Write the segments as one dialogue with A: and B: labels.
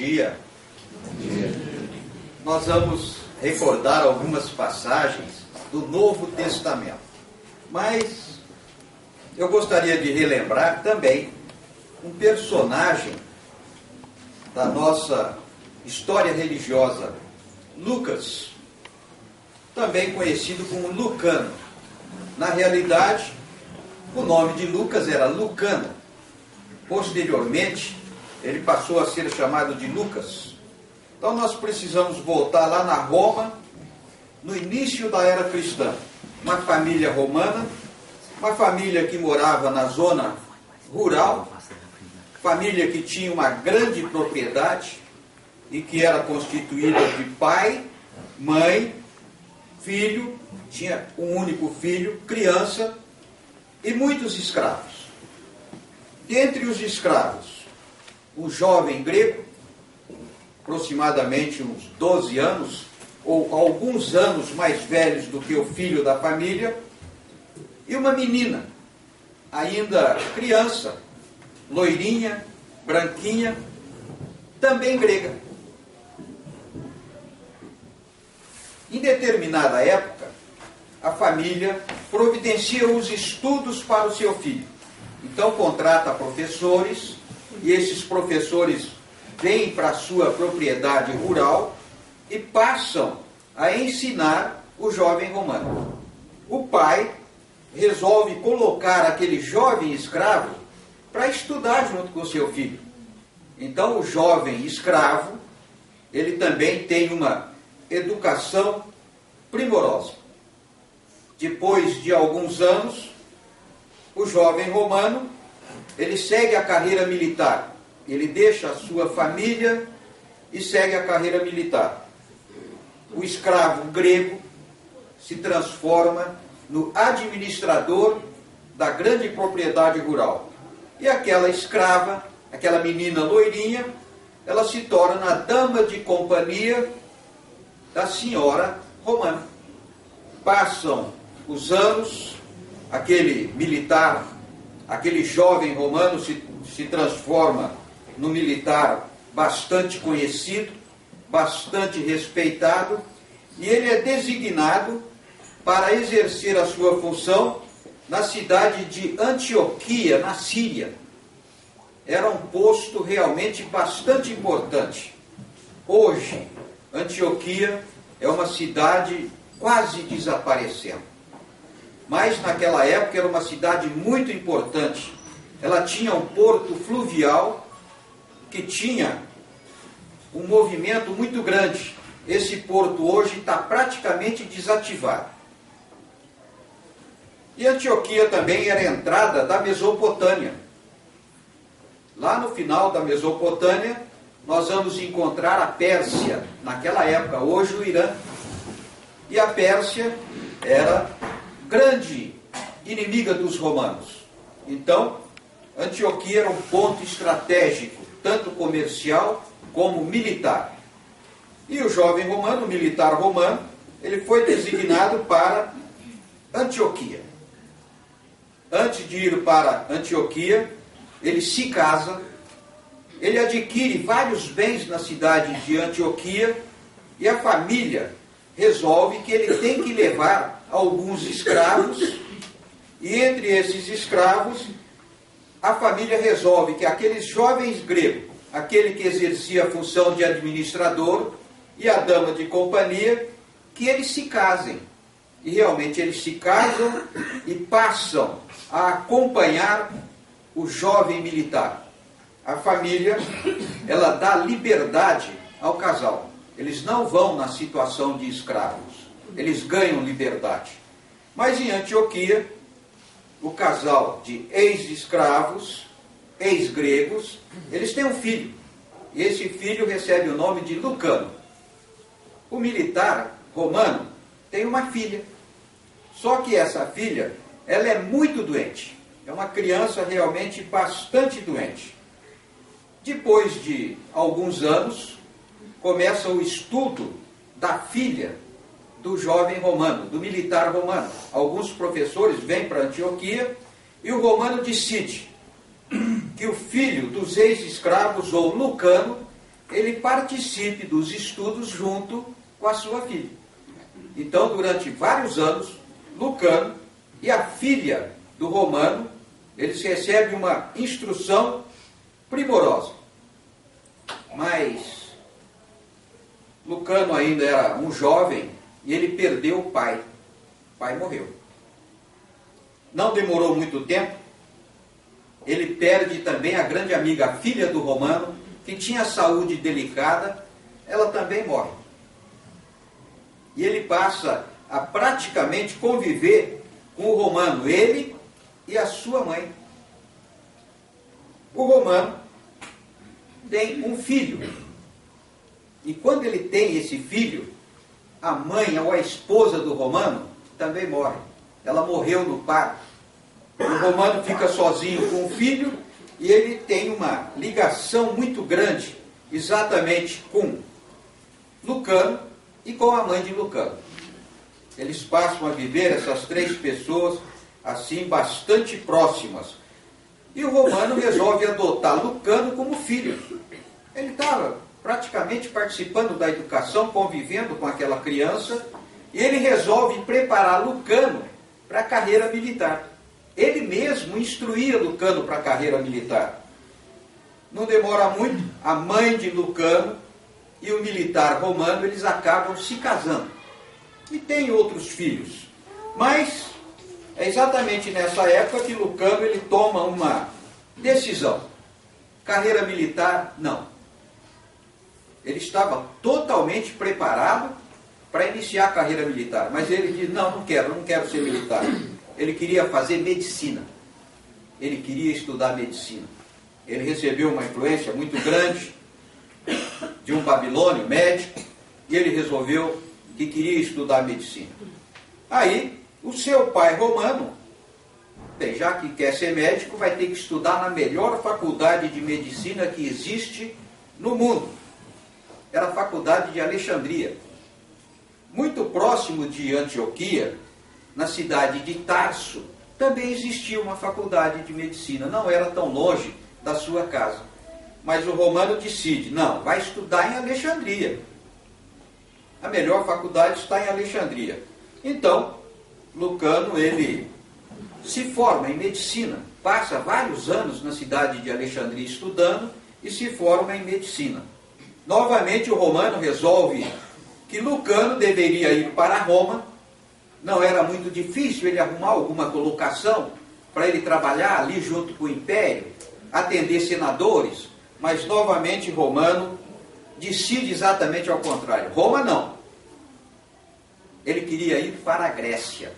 A: dia. Nós vamos recordar algumas passagens do Novo Testamento. Mas eu gostaria de relembrar também um personagem da nossa história religiosa, Lucas, também conhecido como Lucano. Na realidade, o nome de Lucas era Lucano. Posteriormente, ele passou a ser chamado de Lucas. Então nós precisamos voltar lá na Roma, no início da era cristã. Uma família romana, uma família que morava na zona rural, família que tinha uma grande propriedade e que era constituída de pai, mãe, filho, tinha um único filho, criança e muitos escravos. Dentre os escravos, um jovem grego, aproximadamente uns 12 anos, ou alguns anos mais velhos do que o filho da família, e uma menina, ainda criança, loirinha, branquinha, também grega. Em determinada época, a família providencia os estudos para o seu filho. Então contrata professores, e esses professores vêm para a sua propriedade rural e passam a ensinar o jovem romano. O pai resolve colocar aquele jovem escravo para estudar junto com o seu filho. Então o jovem escravo, ele também tem uma educação primorosa. Depois de alguns anos, o jovem romano, ele segue a carreira militar. Ele deixa a sua família e segue a carreira militar. O escravo grego se transforma no administrador da grande propriedade rural. E aquela escrava, aquela menina loirinha, ela se torna a dama de companhia da senhora romana. Passam os anos, aquele militar, aquele jovem romano se transforma no militar bastante conhecido, bastante respeitado, e ele é designado para exercer a sua função na cidade de Antioquia, na Síria. Era um posto realmente bastante importante. Hoje, Antioquia é uma cidade quase desaparecendo. Mas naquela época era uma cidade muito importante. Ela tinha um porto fluvial que tinha um movimento muito grande. Esse porto hoje está praticamente desativado. E Antioquia também era a entrada da Mesopotâmia. Lá no final da Mesopotâmia, nós vamos encontrar a Pérsia, naquela época, hoje o Irã. E a Pérsia era grande inimiga dos romanos. Então, Antioquia era um ponto estratégico, tanto comercial como militar. E o jovem romano, o militar romano, ele foi designado para Antioquia. Antes de ir para Antioquia, ele se casa, ele adquire vários bens na cidade de Antioquia, e a família resolve que ele tem que levar alguns escravos, e entre esses escravos, a família resolve que aqueles jovens gregos, aquele que exercia a função de administrador e a dama de companhia, que eles se casem. E realmente eles se casam e passam a acompanhar o jovem militar. A família, ela dá liberdade ao casal. Eles não vão na situação de escravos. Eles ganham liberdade. Mas em Antioquia, o casal de ex-escravos, ex-gregos, eles têm um filho. E esse filho recebe o nome de Lucano. O militar romano tem uma filha. Só que essa filha, ela é muito doente. É uma criança realmente bastante doente. Depois de alguns anos, começa o estudo da filha do jovem romano, do militar romano. Alguns professores vêm para Antioquia e o romano decide que o filho dos ex-escravos, ou Lucano, ele participe dos estudos junto com a sua filha. Então, durante vários anos, Lucano e a filha do Romano, eles recebem uma instrução primorosa. Mas Lucano ainda era um jovem e ele perdeu o pai. O pai morreu. Não demorou muito tempo, ele perde também a grande amiga, a filha do Romano, que tinha saúde delicada, ela também morre. E ele passa a praticamente conviver com o Romano, ele e a sua mãe. O Romano tem um filho. E quando ele tem esse filho, a mãe ou a esposa do Romano também morre. Ela morreu no parto. O Romano fica sozinho com o filho e ele tem uma ligação muito grande exatamente com Lucano e com a mãe de Lucano. Eles passam a viver, essas três pessoas, assim, bastante próximas. E o Romano resolve adotar Lucano como filho. Ele estava praticamente participando da educação, convivendo com aquela criança, e ele resolve preparar Lucano para a carreira militar. Ele mesmo instruía Lucano para a carreira militar. Não demora muito, a mãe de Lucano e o militar romano, eles acabam se casando. E tem outros filhos. Mas é exatamente nessa época que Lucano ele toma uma decisão. Carreira militar, não. Ele estava totalmente preparado para iniciar a carreira militar. Mas ele diz, não quero ser militar. Ele queria fazer medicina. Ele queria estudar medicina. Ele recebeu uma influência muito grande de um babilônio médico e ele resolveu que queria estudar medicina. Aí, o seu pai romano, bem, já que quer ser médico, vai ter que estudar na melhor faculdade de medicina que existe no mundo. Era a faculdade de Alexandria. Muito próximo de Antioquia, na cidade de Tarso, também existia uma faculdade de medicina. Não era tão longe da sua casa. Mas o romano decide, não, vai estudar em Alexandria. A melhor faculdade está em Alexandria. Então, Lucano, ele se forma em medicina. Passa vários anos na cidade de Alexandria estudando e se forma em medicina. Novamente, o romano resolve que Lucano deveria ir para Roma. Não era muito difícil ele arrumar alguma colocação para ele trabalhar ali junto com o império, atender senadores, mas novamente Romano decide exatamente ao contrário. Roma não. Ele queria ir para a Grécia,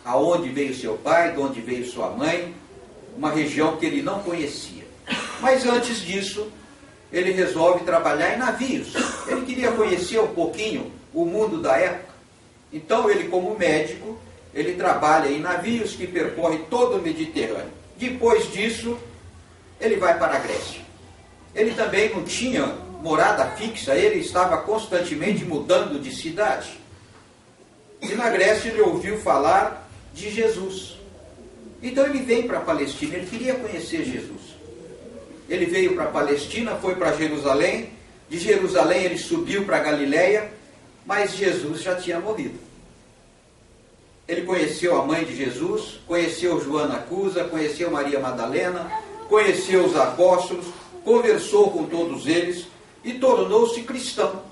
A: aonde veio seu pai, de onde veio sua mãe, uma região que ele não conhecia. Mas antes disso, ele resolve trabalhar em navios. Ele queria conhecer um pouquinho o mundo da época. Então ele, como médico, ele trabalha em navios que percorrem todo o Mediterrâneo. Depois disso, ele vai para a Grécia. Ele também não tinha morada fixa, ele estava constantemente mudando de cidade. E na Grécia ele ouviu falar de Jesus. Então ele veio para a Palestina, ele queria conhecer Jesus. Ele veio para a Palestina, foi para Jerusalém, de Jerusalém ele subiu para a Galileia, mas Jesus já tinha morrido. Ele conheceu a mãe de Jesus, conheceu Joana Cusa, conheceu Maria Madalena, conheceu os apóstolos, conversou com todos eles e tornou-se cristão.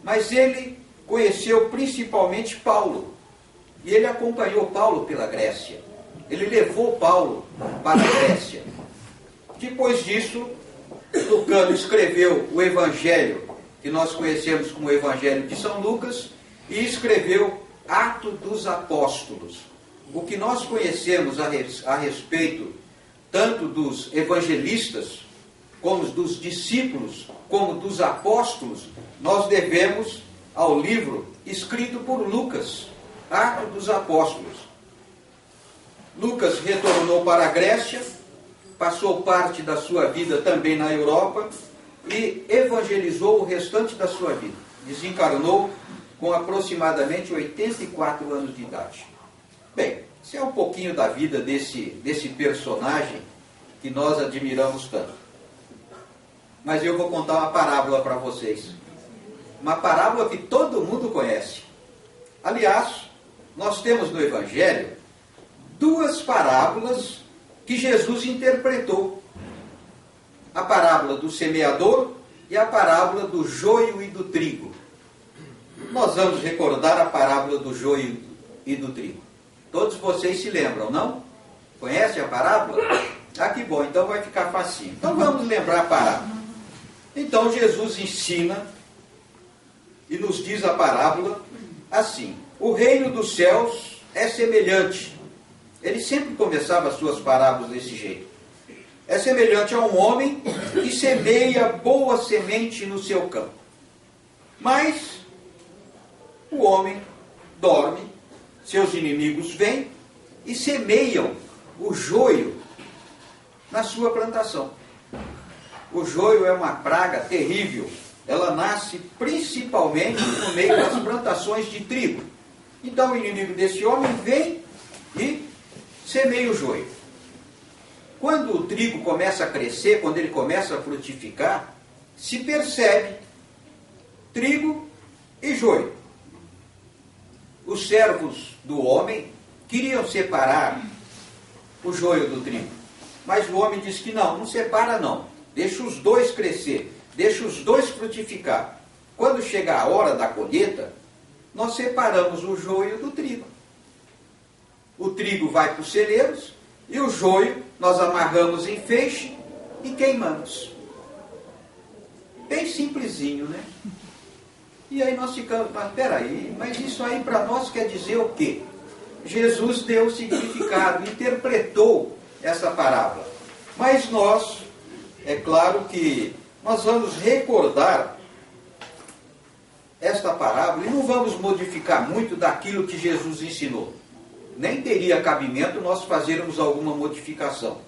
A: Mas ele conheceu principalmente Paulo. E ele acompanhou Paulo pela Grécia. Ele levou Paulo para a Grécia. Depois disso, Lucano escreveu o Evangelho, que nós conhecemos como o Evangelho de São Lucas, e escreveu Atos dos Apóstolos. O que nós conhecemos a respeito tanto dos evangelistas, como dos discípulos, como dos apóstolos, nós devemos ao livro escrito por Lucas, Atos dos Apóstolos. Lucas retornou para a Grécia, passou parte da sua vida também na Europa e evangelizou o restante da sua vida. Desencarnou com aproximadamente 84 anos de idade. Bem, isso é um pouquinho da vida desse personagem que nós admiramos tanto. mas eu vou contar uma parábola para vocês. Uma parábola que todo mundo conhece. Aliás, nós temos no Evangelho duas parábolas que Jesus interpretou. A parábola do semeador e a parábola do joio e do trigo. Nós vamos recordar a parábola do joio e do trigo. Todos vocês se lembram, não? Conhecem a parábola? Ah, que bom, então vai ficar facinho. Então vamos lembrar a parábola. Então Jesus ensina e nos diz a parábola assim: o reino dos céus é semelhante. Ele sempre começava as suas parábolas desse jeito. É semelhante a um homem que semeia boa semente no seu campo. Mas o homem dorme, seus inimigos vêm e semeiam o joio na sua plantação. O joio é uma praga terrível. Ela nasce principalmente no meio das plantações de trigo. Então o inimigo desse homem vem e semeia o joio. Quando o trigo começa a crescer, quando ele começa a frutificar, se percebe trigo e joio. Os servos do homem queriam separar o joio do trigo. Mas o homem disse que não separa não. Deixa os dois crescer, deixa os dois frutificar. Quando chegar a hora da colheita, nós separamos o joio do trigo. O trigo vai para os celeiros e o joio nós amarramos em feixe e queimamos. Bem simplesinho, né? E aí nós ficamos, mas peraí, mas isso aí para nós quer dizer o quê? Jesus deu o significado, interpretou essa parábola. Mas nós, é claro que nós vamos recordar esta parábola e não vamos modificar muito daquilo que Jesus ensinou. Nem teria cabimento nós fazermos alguma modificação.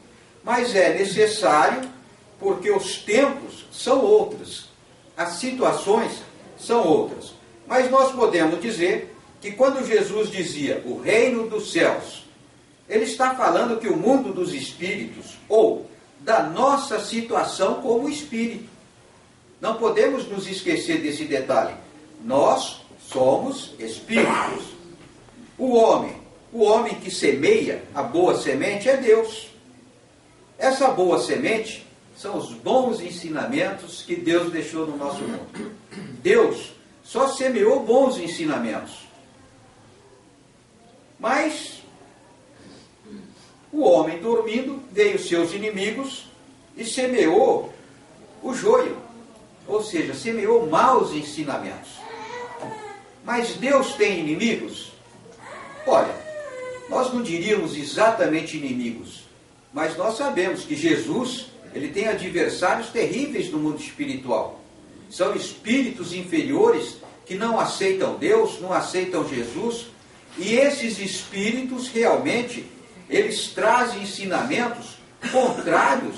A: Mas é necessário, porque os tempos são outros, as situações são outras. Mas nós podemos dizer que quando Jesus dizia o reino dos céus, ele está falando que o mundo dos espíritos, ou da nossa situação como espírito. Não podemos nos esquecer desse detalhe. Nós somos espíritos. O homem que semeia a boa semente é Deus. Essa boa semente são os bons ensinamentos que Deus deixou no nosso mundo. Deus só semeou bons ensinamentos. Mas o homem dormindo, veio seus inimigos e semeou o joio. Ou seja, semeou maus ensinamentos. Mas Deus tem inimigos? Olha, nós não diríamos exatamente inimigos, mas nós sabemos que Jesus, ele tem adversários terríveis no mundo espiritual. São espíritos inferiores que não aceitam Deus, não aceitam Jesus, e esses espíritos realmente, eles trazem ensinamentos contrários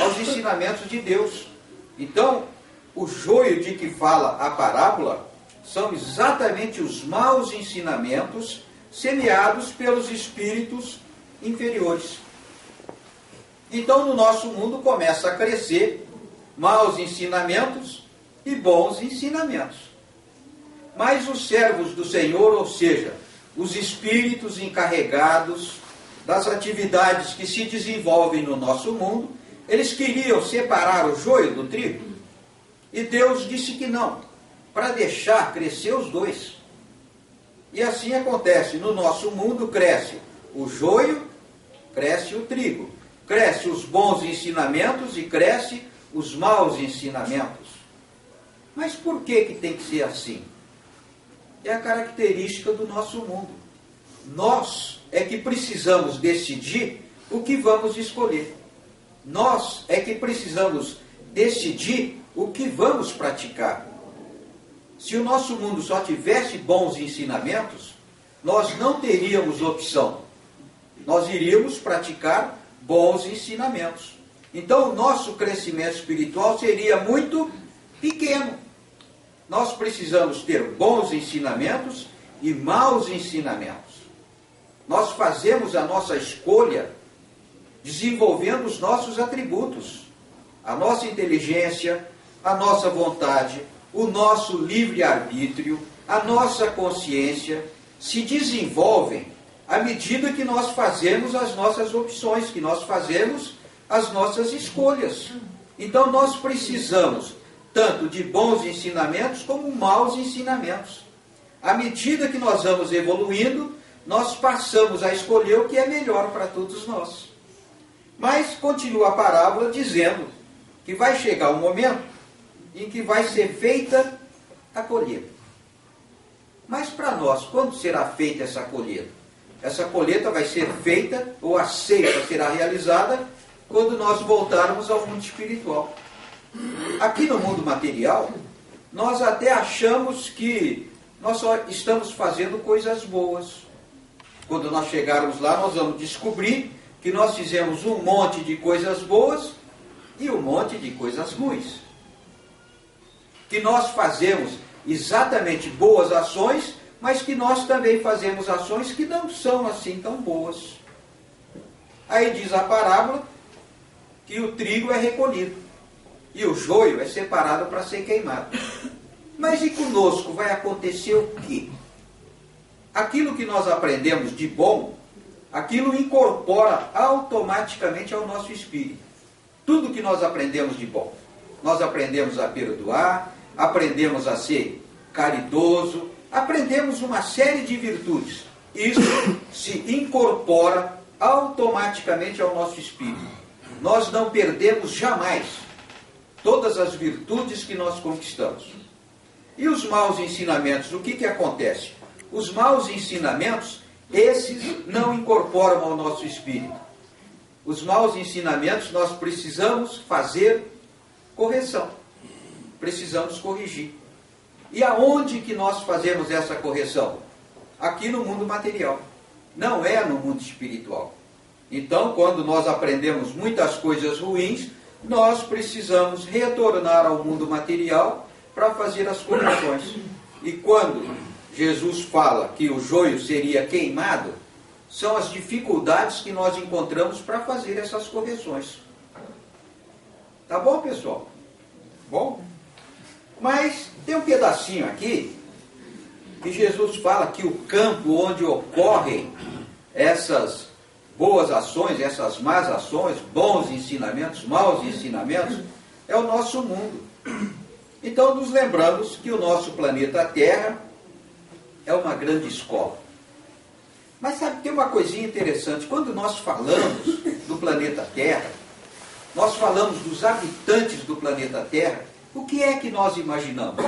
A: aos ensinamentos de Deus. Então, o joio de que fala a parábola são exatamente os maus ensinamentos semeados pelos espíritos inferiores. Então, no nosso mundo começa a crescer maus ensinamentos e bons ensinamentos. Mas os servos do Senhor, ou seja, os espíritos encarregados das atividades que se desenvolvem no nosso mundo, eles queriam separar o joio do trigo. E Deus disse que não, para deixar crescer os dois. E assim acontece, no nosso mundo cresce o joio, cresce o trigo. Cresce os bons ensinamentos e cresce os maus ensinamentos. Mas por que tem que ser assim? É a característica do nosso mundo. Nós é que precisamos decidir o que vamos escolher. Nós é que precisamos decidir o que vamos praticar. Se o nosso mundo só tivesse bons ensinamentos, nós não teríamos opção. Nós iríamos praticar bons ensinamentos. Então o nosso crescimento espiritual seria muito pequeno. Nós precisamos ter bons ensinamentos e maus ensinamentos. Nós fazemos a nossa escolha desenvolvendo os nossos atributos. a nossa inteligência, a nossa vontade, o nosso livre-arbítrio, a nossa consciência se desenvolvem à medida que nós fazemos as nossas opções, que nós fazemos as nossas escolhas. Então nós precisamos tanto de bons ensinamentos como maus ensinamentos. À medida que nós vamos evoluindo, nós passamos a escolher o que é melhor para todos nós. Mas continua a parábola dizendo que vai chegar um momento em que vai ser feita a colheita. Mas para nós, quando será feita essa colheita? Essa colheita vai ser feita, ou a ceifa será realizada, quando nós voltarmos ao mundo espiritual. Aqui no mundo material, nós até achamos que nós só estamos fazendo coisas boas. Quando nós chegarmos lá, nós vamos descobrir que nós fizemos um monte de coisas boas e um monte de coisas ruins. Que nós fazemos exatamente boas ações, mas que nós também fazemos ações que não são assim tão boas. Aí diz a parábola que o trigo é recolhido e o joio é separado para ser queimado. Mas e conosco vai acontecer o quê? Aquilo que nós aprendemos de bom, aquilo incorpora automaticamente ao nosso espírito. Tudo que nós aprendemos de bom. Nós aprendemos a perdoar, aprendemos a ser caridoso, aprendemos uma série de virtudes. Isso se incorpora automaticamente ao nosso espírito. Nós não perdemos jamais todas as virtudes que nós conquistamos. E os maus ensinamentos, o que acontece? Os maus ensinamentos, esses não incorporam ao nosso espírito. Os maus ensinamentos, nós precisamos fazer correção. Precisamos corrigir. E aonde que nós fazemos essa correção? Aqui no mundo material. Não é no mundo espiritual. Então, quando nós aprendemos muitas coisas ruins, nós precisamos retornar ao mundo material para fazer as correções. E quando Jesus fala que o joio seria queimado, são as dificuldades que nós encontramos para fazer essas correções. Tá bom, pessoal? Bom? Mas tem um pedacinho aqui que Jesus fala que o campo onde ocorrem essas boas ações, essas más ações, bons ensinamentos, maus ensinamentos, é o nosso mundo. Então nos lembramos que o nosso planeta Terra é uma grande escola. Mas sabe, tem uma coisinha interessante. Quando nós falamos do planeta Terra, nós falamos dos habitantes do planeta Terra, o que é que nós imaginamos?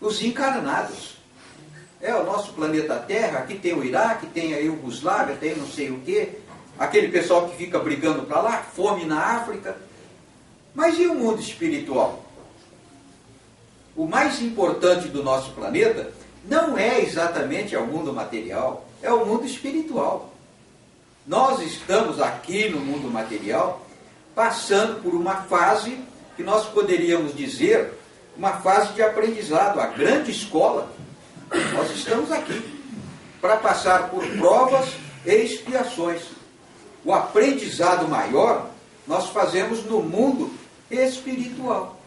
A: Os encarnados. É o nosso planeta Terra, aqui tem o Iraque, tem a Iugoslávia, tem não sei o quê, aquele pessoal que fica brigando para lá, fome na África. Mas e o mundo espiritual? O mais importante do nosso planeta não é exatamente o mundo material, é o mundo espiritual. Nós estamos aqui no mundo material passando por uma fase que nós poderíamos dizer uma fase de aprendizado, a grande escola. Nós estamos aqui para passar por provas e expiações. O aprendizado maior nós fazemos no mundo espiritual.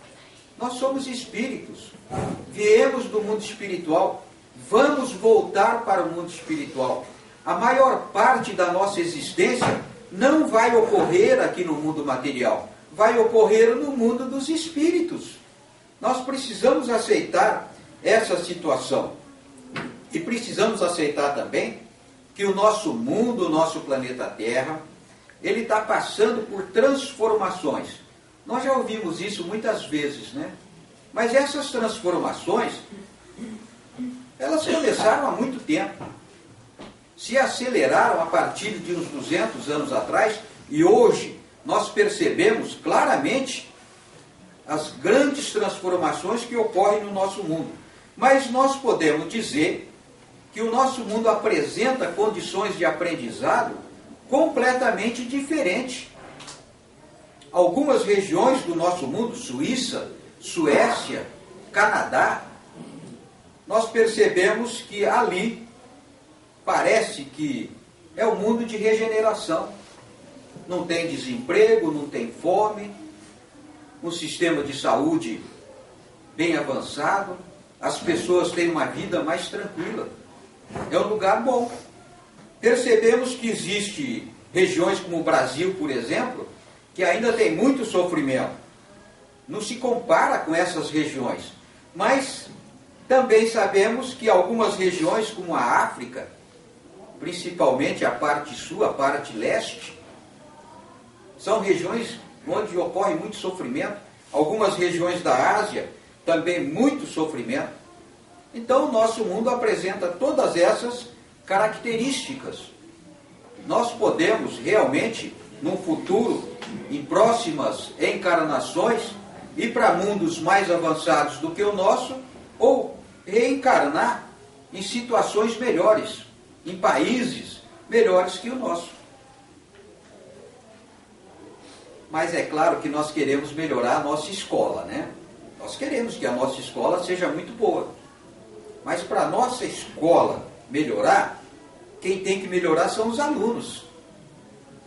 A: Nós somos espíritos, viemos do mundo espiritual, vamos voltar para o mundo espiritual. A maior parte da nossa existência não vai ocorrer aqui no mundo material, vai ocorrer no mundo dos espíritos. Nós precisamos aceitar essa situação. E precisamos aceitar também que o nosso mundo, o nosso planeta Terra, ele está passando por transformações. Nós já ouvimos isso muitas vezes, né? Mas essas transformações, elas começaram há muito tempo. Se aceleraram a partir de uns 200 anos atrás, e hoje nós percebemos claramente as grandes transformações que ocorrem no nosso mundo. Mas nós podemos dizer que o nosso mundo apresenta condições de aprendizado completamente diferentes. Algumas regiões do nosso mundo, Suíça, Suécia, Canadá, nós percebemos que ali parece que é um mundo de regeneração. Não tem desemprego, não tem fome. um sistema de saúde bem avançado, as pessoas têm uma vida mais tranquila. É um lugar bom. Percebemos que existe regiões como o Brasil, por exemplo, que ainda tem muito sofrimento. Não se compara com essas regiões. Mas também sabemos que algumas regiões, como a África, principalmente a parte sul, a parte leste, são regiões onde ocorre muito sofrimento. Algumas regiões da Ásia, também muito sofrimento. Então o nosso mundo apresenta todas essas características. Nós podemos realmente, num futuro, em próximas encarnações, ir para mundos mais avançados do que o nosso, ou reencarnar em situações melhores, em países melhores que o nosso. Mas é claro que nós queremos melhorar a nossa escola, né? Nós queremos que a nossa escola seja muito boa. Mas para a nossa escola melhorar, quem tem que melhorar são os alunos.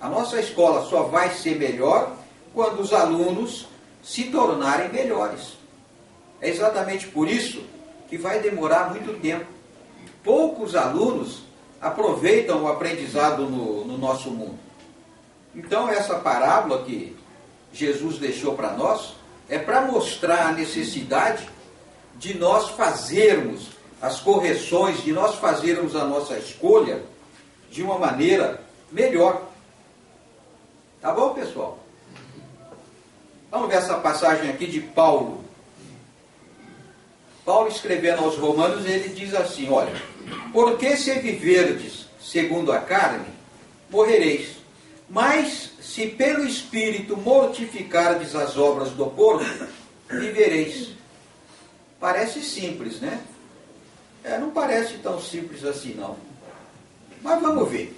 A: A nossa escola só vai ser melhor quando os alunos se tornarem melhores. É exatamente por isso que vai demorar muito tempo. Poucos alunos aproveitam o aprendizado no nosso mundo. Então essa parábola que Jesus deixou para nós é para mostrar a necessidade de nós fazermos as correções, de nós fazermos a nossa escolha de uma maneira melhor. Tá bom, pessoal? Vamos ver essa passagem aqui de Paulo. Paulo, escrevendo aos Romanos, ele diz assim, olha, porque se viverdes segundo a carne, morrereis. Mas se pelo Espírito mortificardes as obras do corpo, vivereis. Parece simples, né? Não parece tão simples assim, não. Mas vamos ver.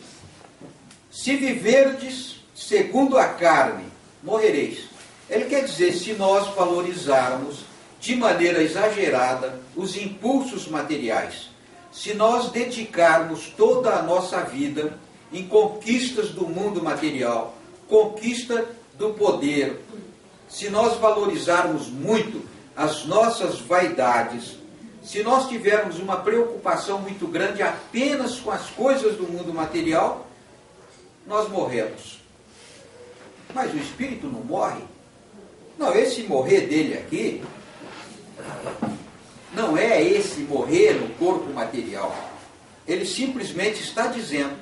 A: Se viverdes segundo a carne, morrereis. Ele quer dizer, se nós valorizarmos de maneira exagerada os impulsos materiais, se nós dedicarmos toda a nossa vida em conquistas do mundo material, conquista do poder, se nós valorizarmos muito as nossas vaidades, se nós tivermos uma preocupação muito grande apenas com as coisas do mundo material, nós morremos. Mas o espírito não morre. Não, esse morrer dele aqui, não é esse morrer no corpo material. Ele simplesmente está dizendo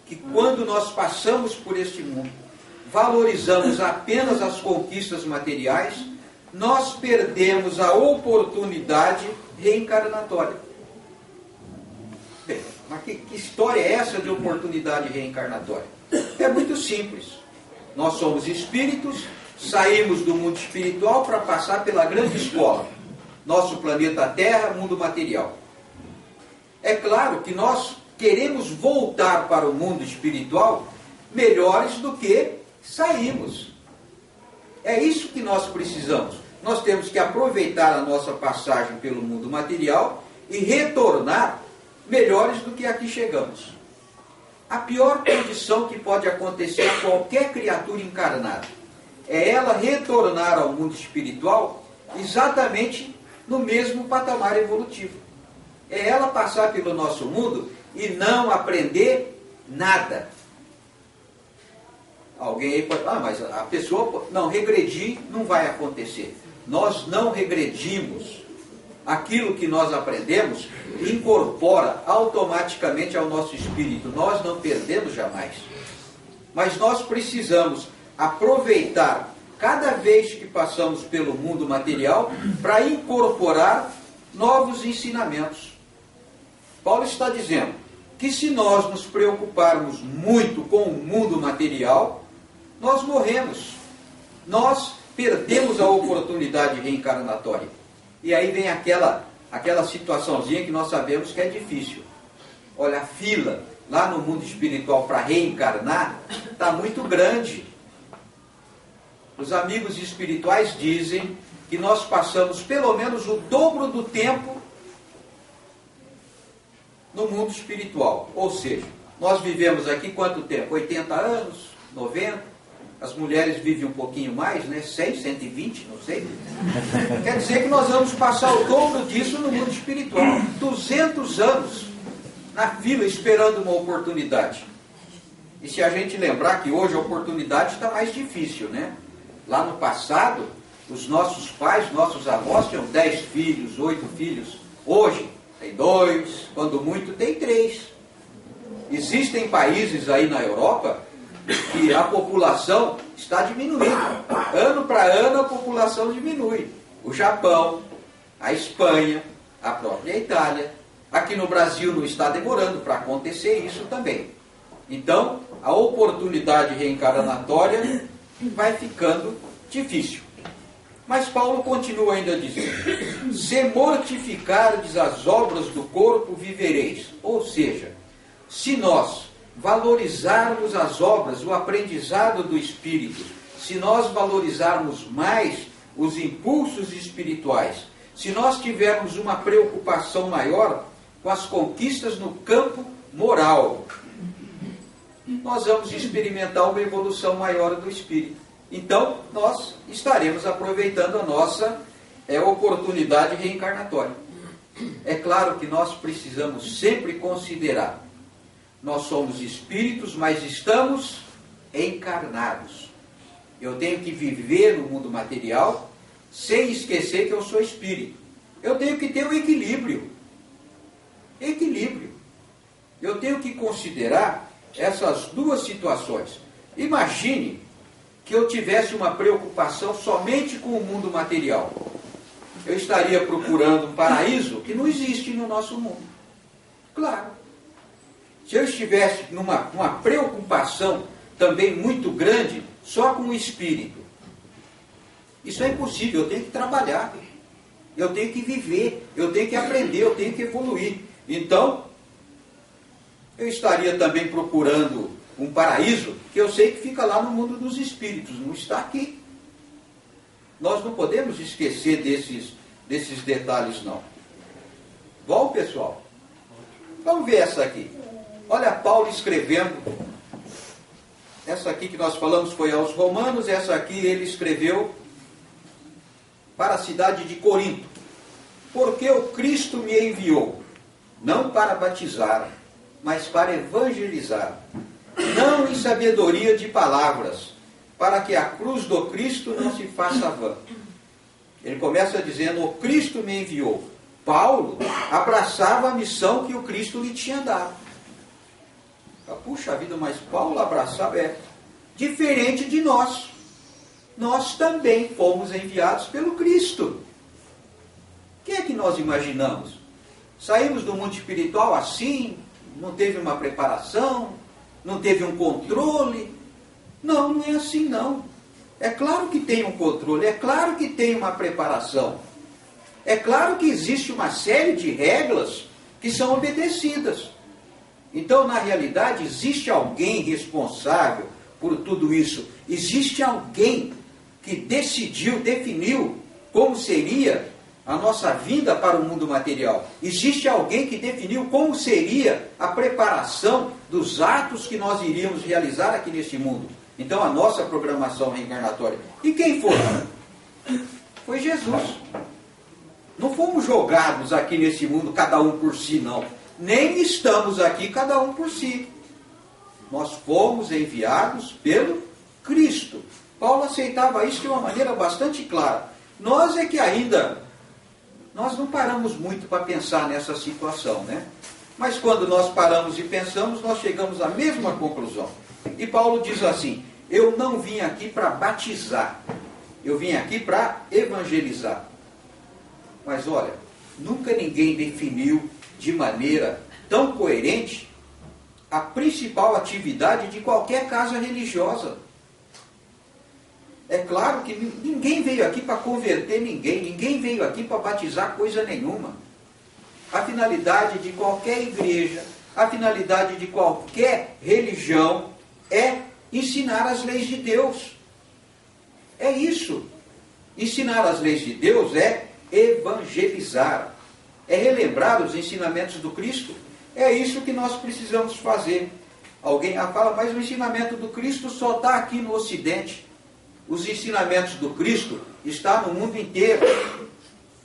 A: que quando nós passamos por este mundo, valorizamos apenas as conquistas materiais, nós perdemos a oportunidade reencarnatória. Bem, mas que história é essa de oportunidade reencarnatória? É muito simples. Nós somos espíritos, saímos do mundo espiritual para passar pela grande escola. Nosso planeta Terra, mundo material. É claro que nós queremos voltar para o mundo espiritual melhores do que saímos. É isso que nós precisamos. Nós temos que aproveitar a nossa passagem pelo mundo material e retornar melhores do que aqui chegamos. A pior condição que pode acontecer a qualquer criatura encarnada é ela retornar ao mundo espiritual exatamente no mesmo patamar evolutivo. É ela passar pelo nosso mundo e não aprender nada. Alguém aí pode falar, mas a pessoa... Não, regredir não vai acontecer. Nós não regredimos. Aquilo que nós aprendemos incorpora automaticamente ao nosso espírito. Nós não perdemos jamais. Mas nós precisamos aproveitar cada vez que passamos pelo mundo material para incorporar novos ensinamentos. Paulo está dizendo que se nós nos preocuparmos muito com o mundo material, nós morremos. Nós perdemos a oportunidade reencarnatória. E aí vem aquela situaçãozinha que nós sabemos que é difícil. Olha, a fila lá no mundo espiritual para reencarnar está muito grande. Os amigos espirituais dizem que nós passamos pelo menos o dobro do tempo no mundo espiritual. Ou seja, nós vivemos aqui quanto tempo? 80 anos? 90? As mulheres vivem um pouquinho mais, né? 100, 120, não sei. Quer dizer que nós vamos passar o dobro disso no mundo espiritual. 200 anos na fila esperando uma oportunidade. E se a gente lembrar que hoje a oportunidade está mais difícil, né? Lá no passado, os nossos pais, nossos avós tinham 10 filhos, 8 filhos. Hoje tem 2, quando muito tem 3. Existem países aí na Europa que a população está diminuindo. Ano para ano a população diminui. O Japão, a Espanha, a própria Itália. Aqui no Brasil não está demorando para acontecer isso também. Então, a oportunidade reencarnatória vai ficando difícil. Mas Paulo continua ainda dizendo: se mortificardes as obras do corpo, vivereis. Ou seja, se nós valorizarmos as obras, o aprendizado do Espírito, se nós valorizarmos mais os impulsos espirituais, se nós tivermos uma preocupação maior com as conquistas no campo moral, nós vamos experimentar uma evolução maior do Espírito. Então, nós estaremos aproveitando a nossa oportunidade reencarnatória. É claro que nós precisamos sempre considerar: nós somos espíritos, mas estamos encarnados. Eu tenho que viver no mundo material sem esquecer que eu sou espírito. Eu tenho que ter um equilíbrio. Equilíbrio. Eu tenho que considerar essas duas situações. Imagine que eu tivesse uma preocupação somente com o mundo material. Eu estaria procurando um paraíso que não existe no nosso mundo. Claro. Se eu estivesse numa preocupação também muito grande só com o espírito, isso é impossível. Eu tenho que trabalhar, eu tenho que viver, eu tenho que aprender, eu tenho que evoluir. Então, eu estaria também procurando um paraíso que eu sei que fica lá no mundo dos espíritos, não está aqui. Nós não podemos esquecer desses detalhes, não. Bom, pessoal, vamos ver essa aqui. Olha Paulo escrevendo. Essa aqui que nós falamos foi aos Romanos, essa aqui ele escreveu para a cidade de Corinto. Porque o Cristo me enviou, não para batizar, mas para evangelizar, não em sabedoria de palavras, para que a cruz do Cristo não se faça vã. Ele começa dizendo: o Cristo me enviou. Paulo abraçava a missão que o Cristo lhe tinha dado. Puxa vida, mas Paulo abraçava, diferente de nós. Nós também fomos enviados pelo Cristo. Quem é que nós imaginamos? Saímos do mundo espiritual assim, não teve uma preparação, não teve um controle. Não, não é assim não. É claro que tem um controle, é claro que tem uma preparação. É claro que existe uma série de regras que são obedecidas. Então, na realidade, existe alguém responsável por tudo isso. Existe alguém que decidiu, definiu como seria a nossa vinda para o mundo material. Existe alguém que definiu como seria a preparação dos atos que nós iríamos realizar aqui neste mundo. Então, a nossa programação reencarnatória. E quem foi? Foi Jesus. Não fomos jogados aqui nesse mundo, cada um por si, não. Nem estamos aqui, cada um por si. Nós fomos enviados pelo Cristo. Paulo aceitava isso de uma maneira bastante clara. Nós é que ainda, nós não paramos muito para pensar nessa situação, né? Mas quando nós paramos e pensamos, nós chegamos à mesma conclusão. E Paulo diz assim: eu não vim aqui para batizar, eu vim aqui para evangelizar. Mas olha, nunca ninguém definiu de maneira tão coerente a principal atividade de qualquer casa religiosa. É claro que ninguém veio aqui para converter ninguém veio aqui para batizar coisa nenhuma. A finalidade de qualquer igreja, a finalidade de qualquer religião é ensinar as leis de Deus. É isso. Ensinar as leis de Deus é evangelizar. É relembrar os ensinamentos do Cristo. É isso que nós precisamos fazer. Alguém fala, mas o ensinamento do Cristo só está aqui no Ocidente. Os ensinamentos do Cristo estão no mundo inteiro.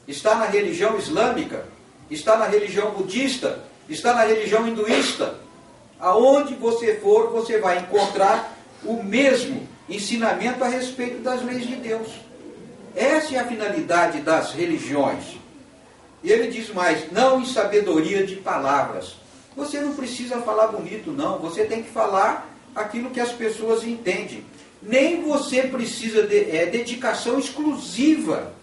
A: Está na religião islâmica, está na religião budista, está na religião hinduísta. Aonde você for, você vai encontrar o mesmo ensinamento a respeito das leis de Deus. Essa é a finalidade das religiões. E ele diz mais, não em sabedoria de palavras. Você não precisa falar bonito, não. Você tem que falar aquilo que as pessoas entendem. Nem você precisa de dedicação exclusiva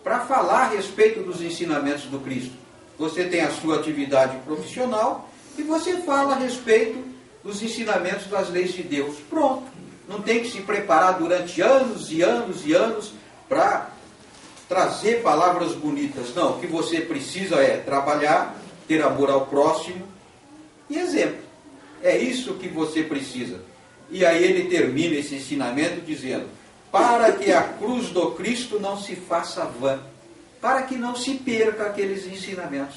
A: para falar a respeito dos ensinamentos do Cristo. Você tem a sua atividade profissional e você fala a respeito dos ensinamentos das leis de Deus. Pronto. Não tem que se preparar durante anos e anos e anos para trazer palavras bonitas. Não, o que você precisa é trabalhar, ter amor ao próximo e exemplo. É isso que você precisa. E aí ele termina esse ensinamento dizendo, para que a cruz do Cristo não se faça vã, para que não se perca aqueles ensinamentos.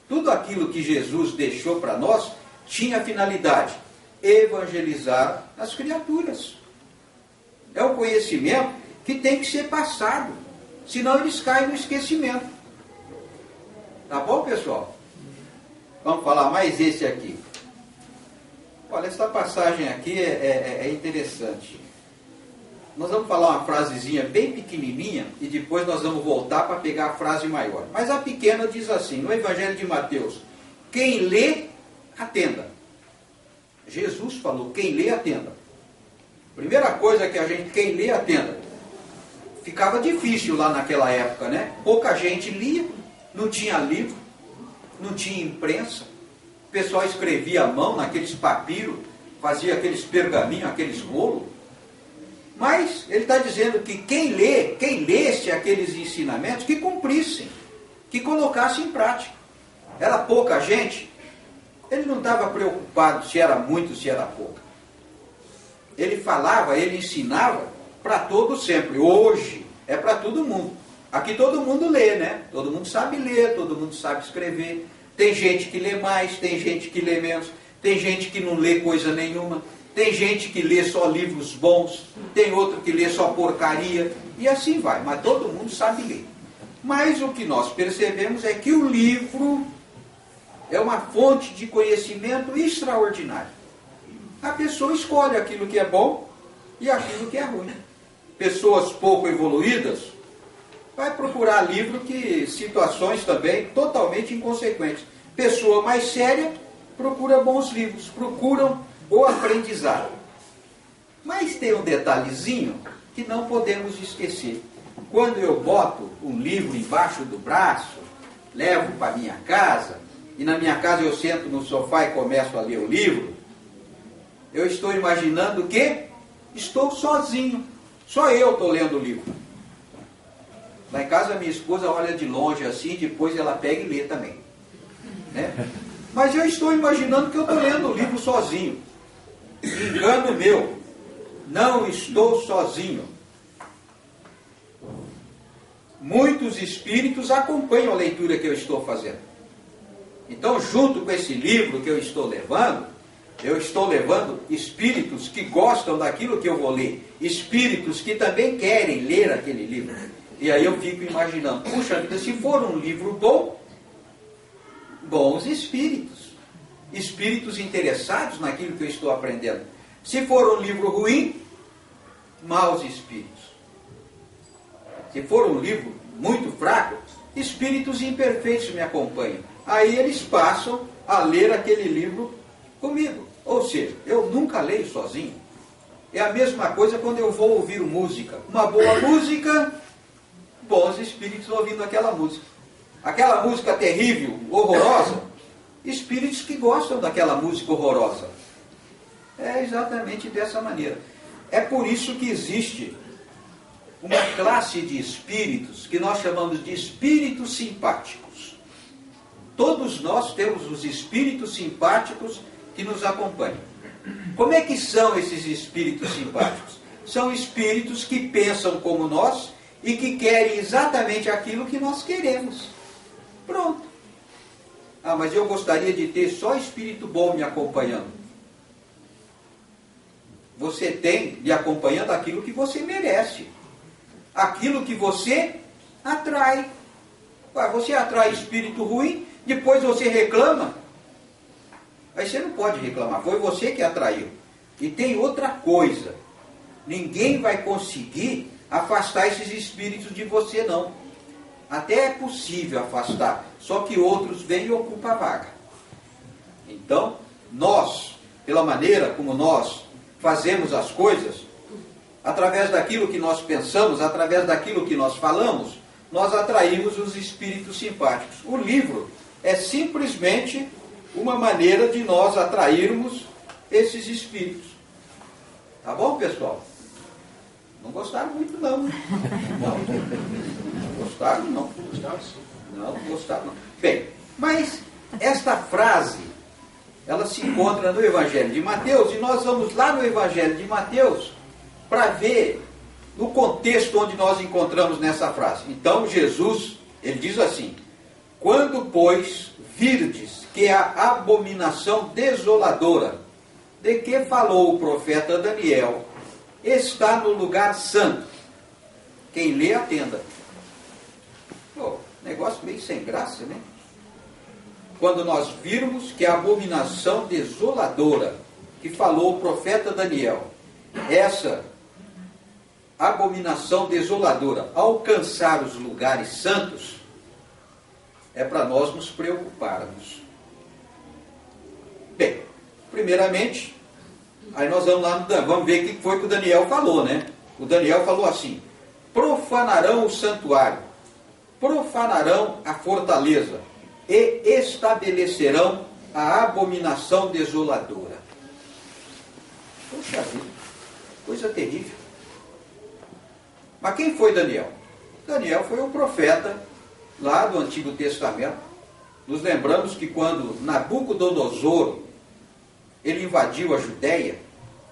A: Tudo aquilo que Jesus deixou para nós tinha a finalidade, evangelizar as criaturas. É um conhecimento que tem que ser passado, senão eles caem no esquecimento. Tá bom, pessoal? Vamos falar mais esse aqui. Olha, essa passagem aqui é interessante. Nós vamos falar uma frasezinha bem pequenininha e depois nós vamos voltar para pegar a frase maior. Mas a pequena diz assim, no Evangelho de Mateus, quem lê, atenda. Jesus falou, quem lê, atenda. Primeira coisa que quem lê, atenda. Ficava difícil lá naquela época, né? Pouca gente lia, não tinha livro, não tinha imprensa. O pessoal escrevia à mão naqueles papiros, fazia aqueles pergaminhos, aqueles rolos. Mas ele está dizendo que quem lesse aqueles ensinamentos, que cumprissem, que colocasse em prática. Era pouca gente, ele não estava preocupado se era muito, se era pouco. Ele falava, ele ensinava para todos sempre. Hoje é para todo mundo. Aqui todo mundo lê, né? Todo mundo sabe ler, todo mundo sabe escrever. Tem gente que lê mais, tem gente que lê menos, tem gente que não lê coisa nenhuma. Tem gente que lê só livros bons, tem outro que lê só porcaria, e assim vai, mas todo mundo sabe ler. Mas o que nós percebemos é que o livro é uma fonte de conhecimento extraordinário. A pessoa escolhe aquilo que é bom e aquilo que é ruim. Pessoas pouco evoluídas vai procurar livro que situações também totalmente inconsequentes. Pessoa mais séria procura bons livros, procuram o aprendizado. Mas tem um detalhezinho que não podemos esquecer. Quando eu boto um livro embaixo do braço, levo para minha casa, e na minha casa eu sento no sofá e começo a ler o livro, eu estou imaginando que estou sozinho. Só eu estou lendo o livro. Lá em casa minha esposa olha de longe assim, depois ela pega e lê também. Né? Mas eu estou imaginando que eu estou lendo o livro sozinho. Engano meu, não estou sozinho. Muitos espíritos acompanham a leitura que eu estou fazendo. Então, junto com esse livro que eu estou levando espíritos que gostam daquilo que eu vou ler, espíritos que também querem ler aquele livro. E aí eu fico imaginando, puxa vida, se for um livro bom, bons espíritos. Espíritos interessados naquilo que eu estou aprendendo. Se for um livro ruim, maus espíritos. Se for um livro muito fraco, espíritos imperfeitos me acompanham. Aí eles passam a ler aquele livro comigo. Ou seja, eu nunca leio sozinho. É a mesma coisa quando eu vou ouvir música. Uma boa música, bons espíritos ouvindo aquela música. Aquela música terrível, horrorosa, espíritos que gostam daquela música horrorosa. É exatamente dessa maneira. É por isso que existe uma classe de espíritos que nós chamamos de espíritos simpáticos. Todos nós temos os espíritos simpáticos que nos acompanham. Como é que são esses espíritos simpáticos? São espíritos que pensam como nós e que querem exatamente aquilo que nós queremos. Pronto. Ah, mas eu gostaria de ter só espírito bom me acompanhando. você tem lhe acompanhando aquilo que você merece. Aquilo que você atrai. Ué, você atrai espírito ruim, depois você reclama. Aí você não pode reclamar, foi você que atraiu. E tem outra coisa, ninguém vai conseguir afastar esses espíritos de você não. Até é possível afastar, só que outros vêm e ocupam a vaga. Então, nós, pela maneira como nós fazemos as coisas, através daquilo que nós pensamos, através daquilo que nós falamos, nós atraímos os espíritos simpáticos. O livro é simplesmente uma maneira de nós atrairmos esses espíritos. Tá bom, pessoal? Não gostaram muito, não. Não gostaram, não. Gostaram, sim. Não, gostaram, não. Bem, mas esta frase, ela se encontra no Evangelho de Mateus, e nós vamos lá no Evangelho de Mateus para ver no contexto onde nós encontramos nessa frase. Então, Jesus, ele diz assim: quando, pois, virdes que a abominação desoladora, de que falou o profeta Daniel, está no lugar santo, quem lê, atenda. Pô, negócio meio sem graça, né? Quando nós virmos que a abominação desoladora, que falou o profeta Daniel, essa abominação desoladora alcançar os lugares santos, é para nós nos preocuparmos. Bem, primeiramente, aí nós vamos lá, vamos ver o que foi que o Daniel falou, né? O Daniel falou assim: profanarão o santuário, profanarão a fortaleza e estabelecerão a abominação desoladora. Poxa vida, coisa terrível. Mas quem foi Daniel? Daniel foi um profeta lá do Antigo Testamento. Nos lembramos que quando Nabucodonosor ele invadiu a Judéia,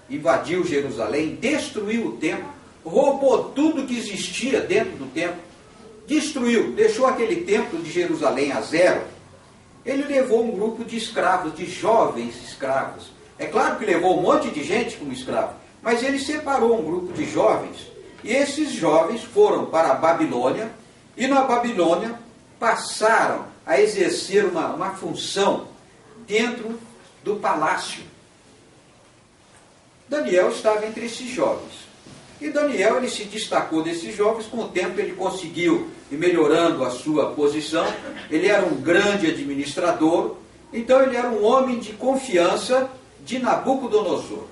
A: invadiu Jerusalém, destruiu o templo, roubou tudo que existia dentro do templo, destruiu, deixou aquele templo de Jerusalém a zero. Ele levou um grupo de escravos, de jovens escravos. É claro que levou um monte de gente como escravo, mas ele separou um grupo de jovens, e esses jovens foram para a Babilônia, e na Babilônia passaram a exercer uma função dentro do palácio. Daniel estava entre esses jovens. E Daniel, ele se destacou desses jovens, com o tempo ele conseguiu ir melhorando a sua posição, ele era um grande administrador, então ele era um homem de confiança de Nabucodonosor.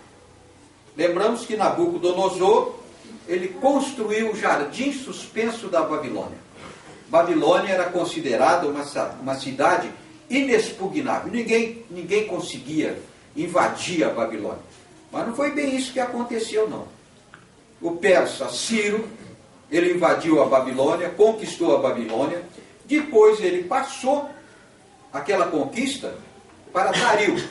A: Lembramos que Nabucodonosor, ele construiu o jardim suspenso da Babilônia. Babilônia era considerada uma cidade inexpugnável, ninguém conseguia invadir a Babilônia. Mas não foi bem isso que aconteceu, não. O persa Ciro, ele invadiu a Babilônia, conquistou a Babilônia, depois ele passou aquela conquista para Dario.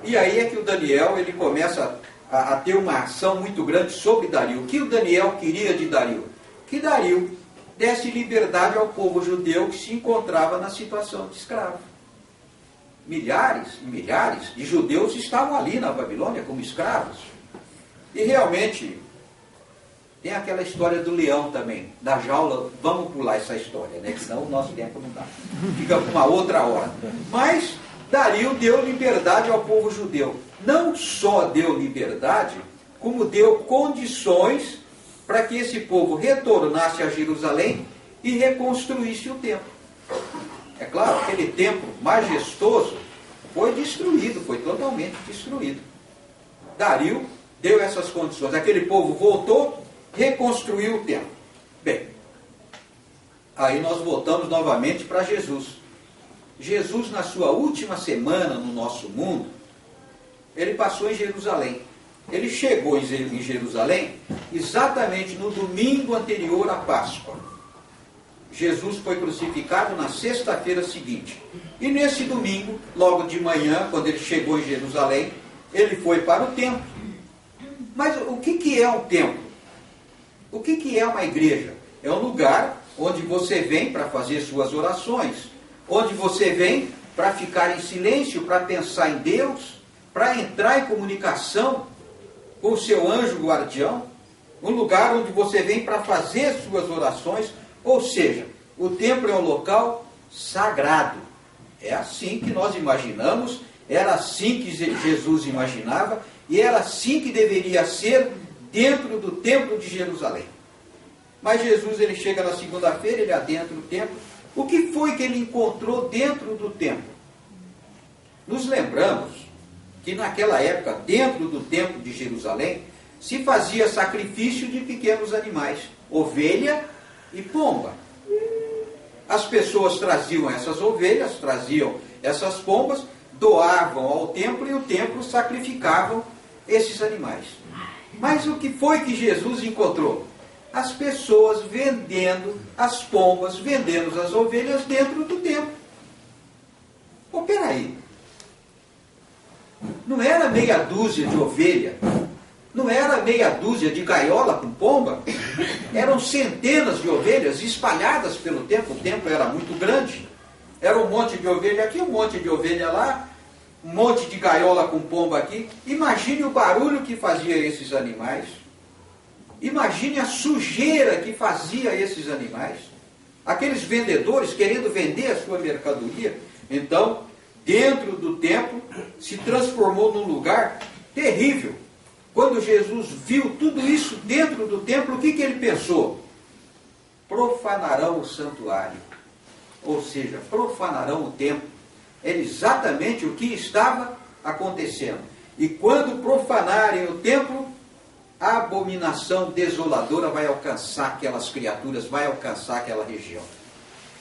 A: E aí é que o Daniel ele começa a ter uma ação muito grande sobre Dario. O que o Daniel queria de Dario? Que Dario desse liberdade ao povo judeu que se encontrava na situação de escravo. Milhares e milhares de judeus estavam ali na Babilônia como escravos. E realmente, tem aquela história do leão também, da jaula. Vamos pular essa história, né? Senão o nosso tempo não dá. Fica para uma outra hora. Mas Dario deu liberdade ao povo judeu. Não só deu liberdade, como deu condições para que esse povo retornasse a Jerusalém e reconstruísse o templo. É claro, aquele templo majestoso foi destruído, foi totalmente destruído. Dario deu essas condições. Aquele povo voltou, reconstruiu o templo. Bem, aí nós voltamos novamente para Jesus. Jesus, na sua última semana no nosso mundo, ele passou em Jerusalém. Ele chegou em Jerusalém exatamente no domingo anterior à Páscoa. Jesus foi crucificado na sexta-feira seguinte. E nesse domingo, logo de manhã, quando ele chegou em Jerusalém, ele foi para o templo. Mas o que é um templo? O que é uma igreja? É um lugar onde você vem para fazer suas orações, onde você vem para ficar em silêncio, para pensar em Deus, para entrar em comunicação com o seu anjo guardião, um lugar onde você vem para fazer suas orações, ou seja, o templo é um local sagrado. É assim que nós imaginamos, era assim que Jesus imaginava, e era assim que deveria ser dentro do templo de Jerusalém. Mas Jesus, ele chega na segunda-feira, ele adentra o templo. O que foi que ele encontrou dentro do templo? Nos lembramos que naquela época, dentro do templo de Jerusalém, se fazia sacrifício de pequenos animais, ovelha e pomba. As pessoas traziam essas ovelhas, traziam essas pombas, doavam ao templo e o templo sacrificavam esses animais. Mas o que foi que Jesus encontrou? As pessoas vendendo as pombas, vendendo as ovelhas dentro do templo. Pô, peraí. Não era meia dúzia de ovelha, não era meia dúzia de gaiola com pomba, eram centenas de ovelhas espalhadas pelo templo. O templo era muito grande, era um monte de ovelha aqui, um monte de ovelha lá, um monte de gaiola com pomba aqui. Imagine o barulho que fazia esses animais, imagine a sujeira que fazia esses animais, aqueles vendedores querendo vender a sua mercadoria. Então, dentro do templo, se transformou num lugar terrível. Quando Jesus viu tudo isso dentro do templo, o que ele pensou? Profanarão o santuário. Ou seja, profanarão o templo. Era exatamente o que estava acontecendo. E quando profanarem o templo, a abominação desoladora vai alcançar aquelas criaturas, vai alcançar aquela região.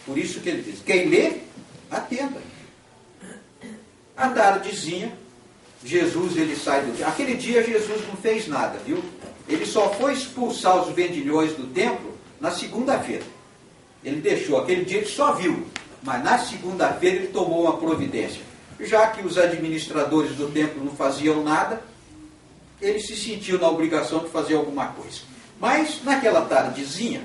A: Por isso que ele diz, quem lê, atenda. À tardezinha, Jesus, ele sai do templo. Aquele dia Jesus não fez nada, viu? Ele só foi expulsar os vendilhões do templo na segunda-feira. Ele deixou, aquele dia ele só viu, mas na segunda-feira ele tomou uma providência. Já que os administradores do templo não faziam nada, ele se sentiu na obrigação de fazer alguma coisa. Mas naquela tardezinha,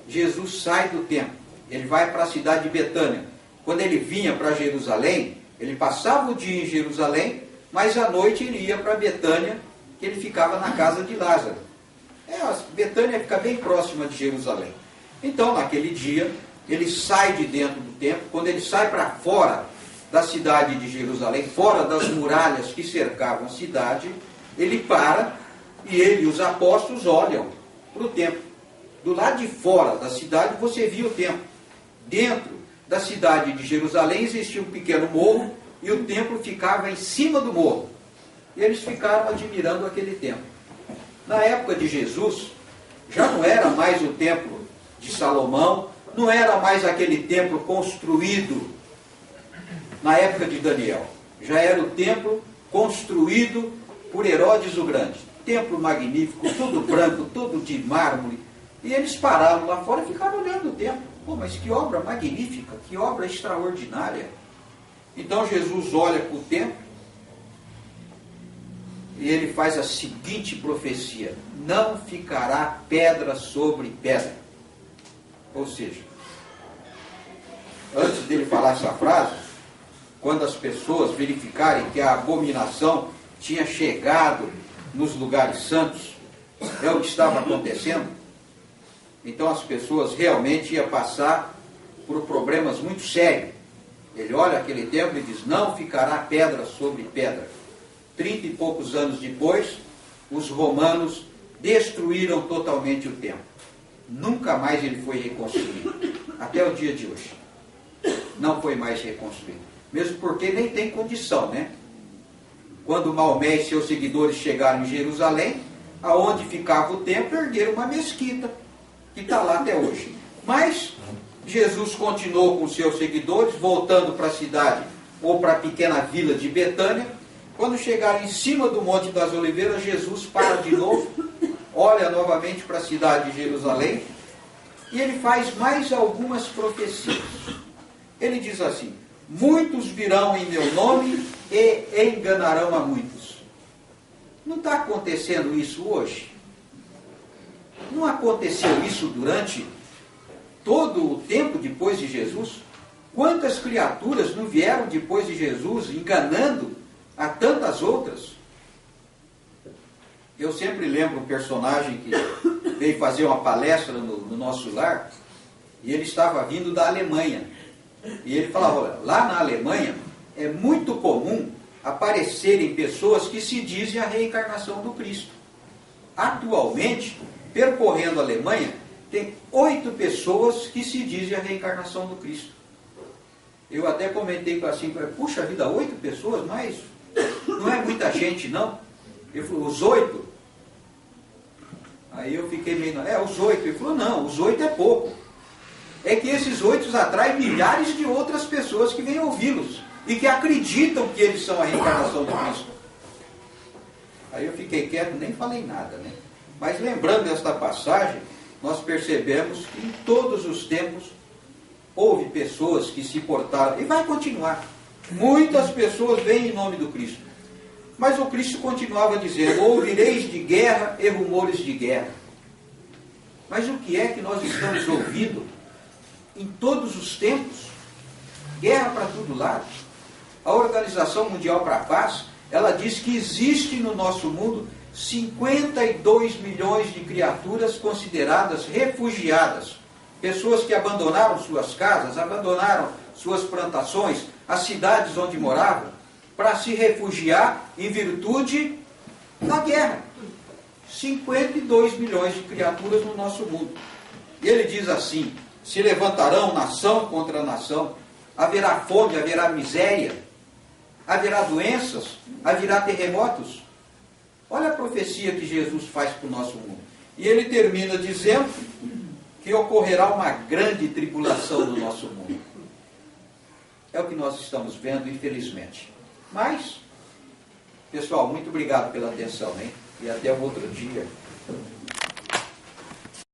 A: Jesus sai do templo. Ele vai para a cidade de Betânia. Quando ele vinha para Jerusalém, ele passava o dia em Jerusalém, mas à noite ele ia para Betânia, que ele ficava na casa de Lázaro. Betânia fica bem próxima de Jerusalém. Então, naquele dia, ele sai de dentro do templo. Quando ele sai para fora da cidade de Jerusalém, fora das muralhas que cercavam a cidade, ele para e ele e os apóstolos olham para o templo. Do lado de fora da cidade você via o templo. Dentro da cidade de Jerusalém existia um pequeno morro e o templo ficava em cima do morro. E eles ficaram admirando aquele templo. Na época de Jesus, já não era mais o templo de Salomão, não era mais aquele templo construído na época de Daniel. Já era o templo construído por Herodes o Grande. Templo magnífico, todo branco, todo de mármore. E eles pararam lá fora e ficaram olhando o templo. Pô, mas que obra magnífica, que obra extraordinária. Então Jesus olha para o templo e ele faz a seguinte profecia: não ficará pedra sobre pedra. Ou seja, antes dele falar essa frase, quando as pessoas verificarem que a abominação tinha chegado nos lugares santos, é o que estava acontecendo, então as pessoas realmente iam passar por problemas muito sérios. Ele olha aquele templo e diz, não ficará pedra sobre pedra. 30 e poucos anos depois, os romanos destruíram totalmente o templo. Nunca mais ele foi reconstruído. Até o dia de hoje. Não foi mais reconstruído. Mesmo porque nem tem condição, né? Quando Maomé e seus seguidores chegaram em Jerusalém, aonde ficava o templo, ergueram uma mesquita, que está lá até hoje. Mas Jesus continuou com seus seguidores, voltando para a cidade, ou para a pequena vila de Betânia. Quando chegaram em cima do Monte das Oliveiras, Jesus para de novo, olha novamente para a cidade de Jerusalém, e ele faz mais algumas profecias. Ele diz assim, muitos virão em meu nome e enganarão a muitos. Não está acontecendo isso hoje? Não aconteceu isso durante todo o tempo depois de Jesus? Quantas criaturas não vieram depois de Jesus enganando a tantas outras? Eu sempre lembro um personagem que veio fazer uma palestra no nosso lar, e ele estava vindo da Alemanha. E ele falava, olha, lá na Alemanha é muito comum aparecerem pessoas que se dizem a reencarnação do Cristo. Atualmente, percorrendo a Alemanha, tem 8 pessoas que se dizem a reencarnação do Cristo. Eu até comentei assim, puxa vida, 8 pessoas, mas não é muita gente não. Ele falou, os 8? Aí eu fiquei meio, os 8. Ele falou, não, os 8 é pouco. É que esses 8 atraem milhares de outras pessoas que vêm ouvi-los e que acreditam que eles são a reencarnação de Cristo. Aí eu fiquei quieto, nem falei nada, né? Mas lembrando desta passagem, nós percebemos que em todos os tempos houve pessoas que se portaram, e vai continuar. Muitas pessoas vêm em nome do Cristo. Mas o Cristo continuava dizendo, ouvireis de guerra e rumores de guerra. Mas o que é que nós estamos ouvindo em todos os tempos? Guerra para todo lado. A Organização Mundial para a Paz, ela diz que existe no nosso mundo 52 milhões de criaturas consideradas refugiadas. Pessoas que abandonaram suas casas, abandonaram suas plantações, as cidades onde moravam, para se refugiar em virtude da guerra. 52 milhões de criaturas no nosso mundo. E ele diz assim, se levantarão nação contra nação, haverá fome, haverá miséria, haverá doenças, haverá terremotos. Olha a profecia que Jesus faz para o nosso mundo. E ele termina dizendo que ocorrerá uma grande tribulação no nosso mundo. É o que nós estamos vendo, infelizmente. Mas, pessoal, muito obrigado pela atenção, hein? E até um outro dia.